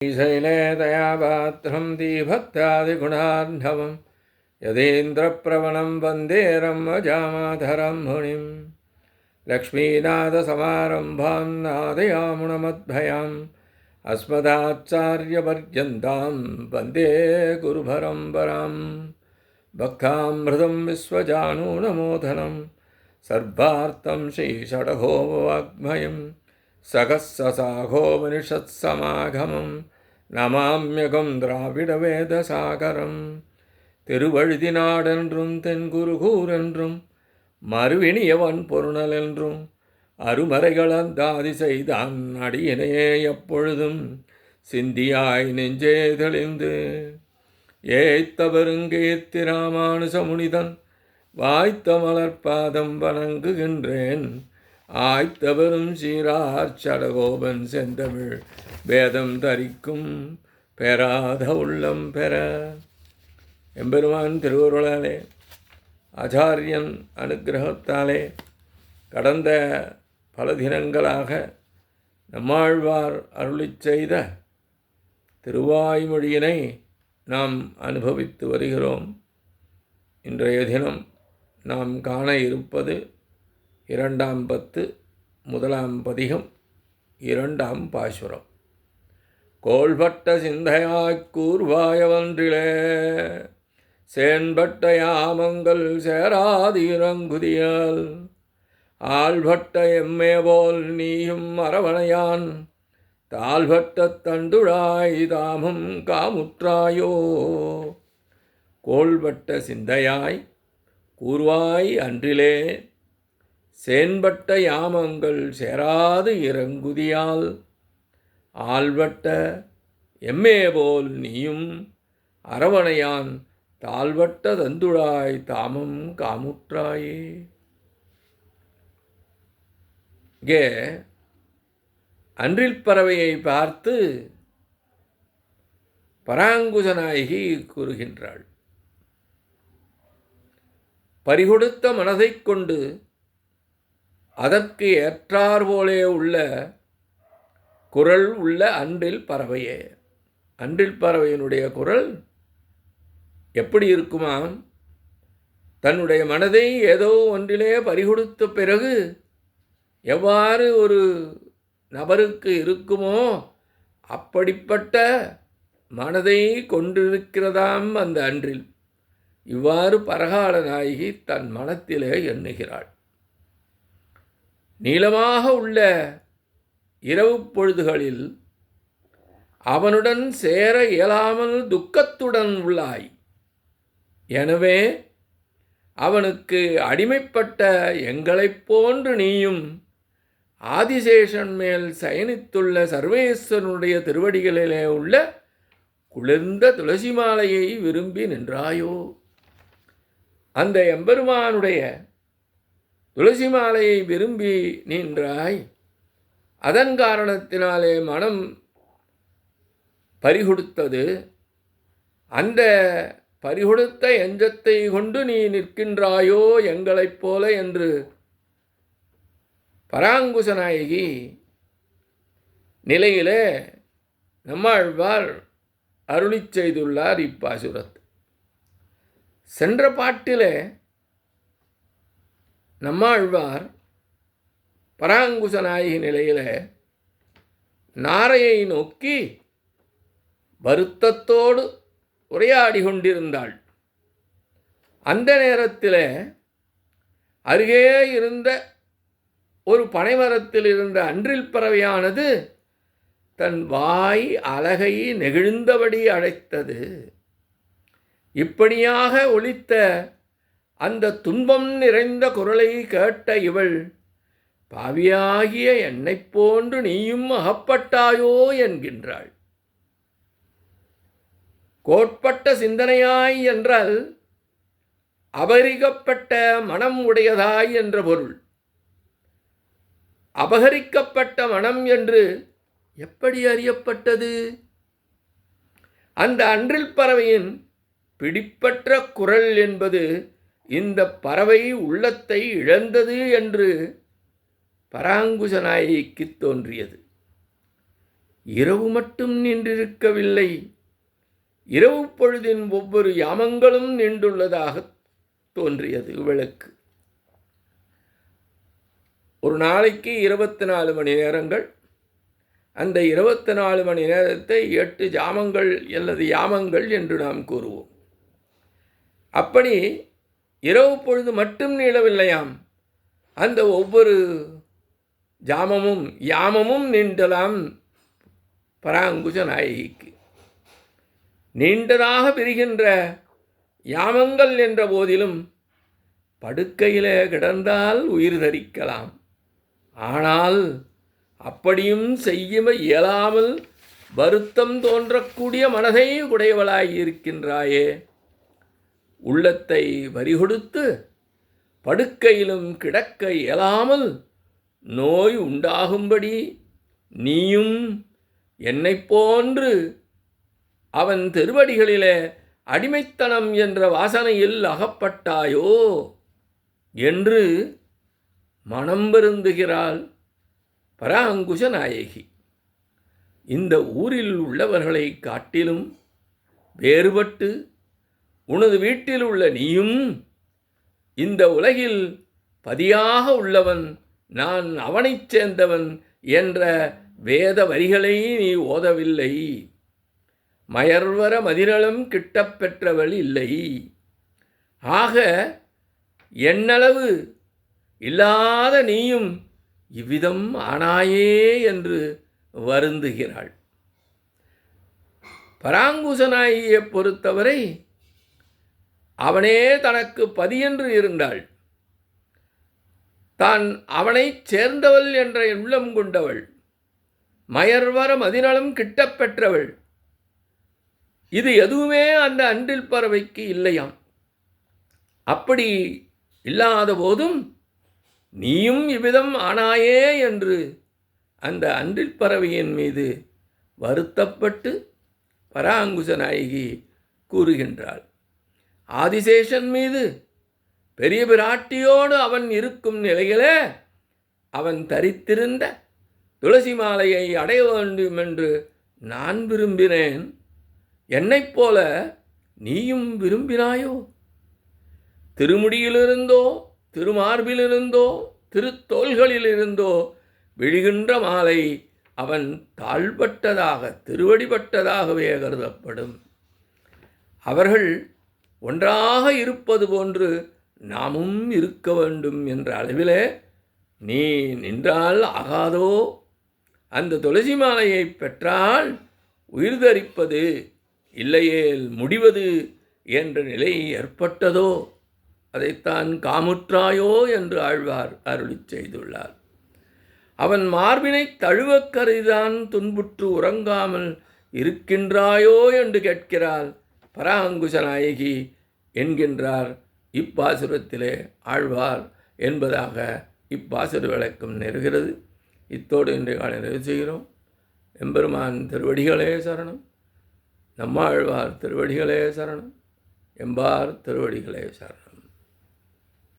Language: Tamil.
शैले दयापात्रं दीभक्तादिगुणार्णवं यतीन्द्रप्रवणं वन्दे रम्यजामाधरं मुनिं लक्ष्मीनाथसमारम्भां नादयामुणमद्भयाम् अस्मदाचार्यपर्यन्तां वन्दे गुरुपरम्परां भक्तामृतं विश्वजानूनमोदनं सर्वार्थं श्रीषडगोवाग्मयं சகசசாகோபனிஷத்சமாகமம் நமாம்யகம் திராவிடவேதசாகரம். திருவழுதினாடென்றும் தென்குருகூரென்றும் மறுவினியவன் பொருணலென்றும் அருமறைகளந்தாதி செய்தான் அடியினையே எப்பொழுதும் சிந்தியாய் நெஞ்சே தெளிந்து ஏய்த்த பெருங்கீர்த்தி ராமானுசமுனிதன் வாய்த்த மலர்பாதம் வணங்குகின்றேன். ஆய்த்தவரும் சீரார் சடகோபன் செந்தமிழ் வேதம் தரிக்கும் பெறாத உள்ளம் பெற. எம்பெருமான் திருவருளாலே ஆச்சாரியன் அனுக்கிரகத்தாலே கடந்த பல தினங்களாக நம்மாழ்வார் அருளிச் செய்த திருவாய்மொழியினை நாம் அனுபவித்து வருகிறோம். இன்றைய தினம் நாம் காண இருப்பது 2ஆம் பத்து 1ஆம் பதிகம் 2ஆம் பாசுரம். கோள்பட்ட சிந்தையாய்க் கூர்வாயவன்றிலே சேன்பட்ட யாமங்கள் சேராதீரங்குதியால் ஆள்பட்ட எம்மேபோல் நீயும் அரவணையான் தாழ்பட்ட தண்டுழாய் தாமும் காமுற்றாயோ. கோள்பட்ட சிந்தையாய் கூர்வாய் அன்றிலே சேன்பட்ட யாமங்கள் சேராது இறங்குதியால் ஆள்பட்ட எம்மேபோல் நீயும் அரவணையான் தாழ்பட்ட தந்துழாய் தாமம் காமுற்றாயே. இங்கே அன்றில் பறவையை பார்த்து பராங்குசநாயகி கூறுகின்றாள். பறிகொடுத்த மனதைக் கொண்டு அதற்கு ஏற்றாற்போலே உள்ள குரல் உள்ள அன்றில் பறவையே. அன்றில் பறவையினுடைய குரல் எப்படி இருக்குமாம்? தன்னுடைய மனதை ஏதோ ஒன்றிலே பறிகொடுத்த பிறகு எவ்வாறு ஒரு நபருக்கு இருக்குமோ அப்படிப்பட்ட மனதை கொண்டிருக்கிறதாம் அந்த அன்றில். இவ்வாறு பரகால நாயகி தன் மனத்திலே எண்ணுகிறாள். நீளமாக உள்ள இரவு பொழுதுகளில் அவனுடன் சேர இயலாமல் துக்கத்துடன் உள்ளாய். எனவே அவனுக்கு அடிமைப்பட்ட எங்களைப் போன்று நீயும் ஆதிசேஷன் மேல் சயனித்துள்ள சர்வேஸ்வரனுடைய திருவடிகளிலே உள்ள குளிர்ந்த துளசி மாலையை விரும்பி நின்றாயோ. அந்த எம்பெருமானுடைய துளசி மாலையை விரும்பி நின்றாய். அதன் காரணத்தினாலே மனம் பறிகொடுத்தது. அந்த பறிகொடுத்த எஞ்சத்தை கொண்டு நீ நிற்கின்றாயோ எங்களைப் போல என்று பராங்குசநாயகி நிலையிலே நம்மாழ்வார் அருளிச் செய்துள்ளார் இப்பாசுரத். சென்ற பாட்டிலே நம்மாழ்வார் பராங்குசநாயகி நிலையில் நாரையை நோக்கி வருத்தத்தோடு உரையாடி கொண்டிருந்தாள். அந்த நேரத்தில் அருகே இருந்த ஒரு பனைமரத்தில் இருந்த அன்றில் பறவையானது தன் வாய் அலகை நெகிழ்ந்தபடி அழைத்தது. இப்படியாக ஒலித்த அந்த துன்பம் நிறைந்த குரலை கேட்ட இவள், பாவியாகிய என்னைப் போன்று நீயும் அகப்பட்டாயோ என்கின்றாள். கோட்பட்ட சிந்தனையாய் என்றால் அபகரிக்கப்பட்ட மனம் உடையதாய் என்ற பொருள். அபகரிக்கப்பட்ட மனம் என்று எப்படி அறியப்பட்டது? அந்த அன்றில் பறவையின் பிடிப்பற்ற குரல் என்பது இந்த பறவை உள்ளத்தை இழந்தது என்று பராங்குசநாயகிக்கு தோன்றியது. இரவு மட்டும் நின்றிருக்கவில்லை, இரவு பொழுதின் ஒவ்வொரு யாமங்களும் நின்றுள்ளதாக தோன்றியது இவளுக்கு. ஒரு நாளைக்கு 24 மணி நேரங்கள். அந்த 24 மணி நேரத்தை 8 ஜாமங்கள் அல்லது யாமங்கள் என்று நாம் கூறுவோம். அப்படி இரவு பொழுது மட்டும் நீளவில்லையாம், அந்த ஒவ்வொரு ஜாமமும் யாமமும் நீண்டலாம் பராங்குச நாயகிக்கு. நீண்டதாக பிரிகின்ற யாமங்கள் என்ற போதிலும் படுக்கையிலே கிடந்தால் உயிர் தரிக்கலாம். ஆனால் அப்படியும் செய்ய இயலாமல் வருத்தம் தோன்றக்கூடிய மனதை உடையவளாயிருக்கின்றாயே, உள்ளத்தை வரிகொடுத்து படுக்கையிலும் கிடக்க இயலாமல் நோய் உண்டாகும்படி நீயும் என்னை போன்று அவன் திருவடிகளிலே அடிமைத்தனம் என்ற வாசனையில் அகப்பட்டாயோ என்று மனம் வருந்துகிறாள் பராங்குச நாயகி. இந்த ஊரில் உள்ளவர்களை காட்டிலும் வேறுபட்டு உனது வீட்டில் உள்ள நீயும் இந்த உலகில் பதியாக உள்ளவன், நான் அவனைச் சேர்ந்தவன் என்ற வேத வரிகளை நீ ஓதவில்லை. மயர்வர மதிநலம் கிட்டப் பெற்றவள் இல்லை. ஆக எண்ணளவு இல்லாத நீயும் இவ்விதம் ஆனாயே என்று வருந்துகிறாள். பராங்குசனாயை பொறுத்தவரை அவனே தனக்கு பதியென்று இருந்தாள். தான் அவனைச் சேர்ந்தவள் என்ற உள்ளம் கொண்டவள், மயர்வர மதிநலம் கிட்டப் பெற்றவள். இது எதுவுமே அந்த அன்றில் பறவைக்கு இல்லையாம். அப்படி இல்லாத போதும் நீயும் இவ்விதம் ஆனாயே என்று அந்த அன்றில் பறவையின் மீது வருத்தப்பட்டு பராங்குச நாயகி கூறுகின்றாள். ஆதிசேஷன் மீது பெரிய பிராட்டியோடு அவன் இருக்கும் நிலையிலே அவன் தரித்திருந்த துளசி மாலையை அடைய வேண்டும் என்று நான் விரும்பினேன். என்னைப் போல நீயும் விரும்பினாயோ? திருமுடியிலிருந்தோ திருமார்பிலிருந்தோ திருத்தோள்களிலிருந்தோ விழுகின்ற மாலை அவன் தாழ்பட்டதாக திருவடிப்பட்டதாகவே கருதப்படும். அவர்கள் ஒன்றாக இருப்பது போன்று நாமும் இருக்க வேண்டும் என்ற அளவிலே நீ நின்றால் ஆகாதோ? அந்த துளசி மாலையை பெற்றால் உயிர் தரிப்பது, இல்லையேல் முடிவது என்ற நிலை ஏற்பட்டதோ? அதைத்தான் காமுற்றாயோ என்று ஆழ்வார் அருளிச் செய்துள்ளார். அவன் மார்பினை தழுவக் கருதிதான் துன்புற்று உறங்காமல் இருக்கின்றாயோ என்று கேட்கிறாள் பராங்குச நாயகி என்கின்றார் இப்பாசுரத்திலே ஆழ்வார் என்பதாக இப்பாசுர விளக்கம் நிறைகிறது. இத்தோடு இன்றைய காலை நிறைவு செய்கிறோம். எம்பெருமான் திருவடிகளே சரணம். நம்மாழ்வார் திருவடிகளே சரணம். எம்பார் திருவடிகளே சரணம்.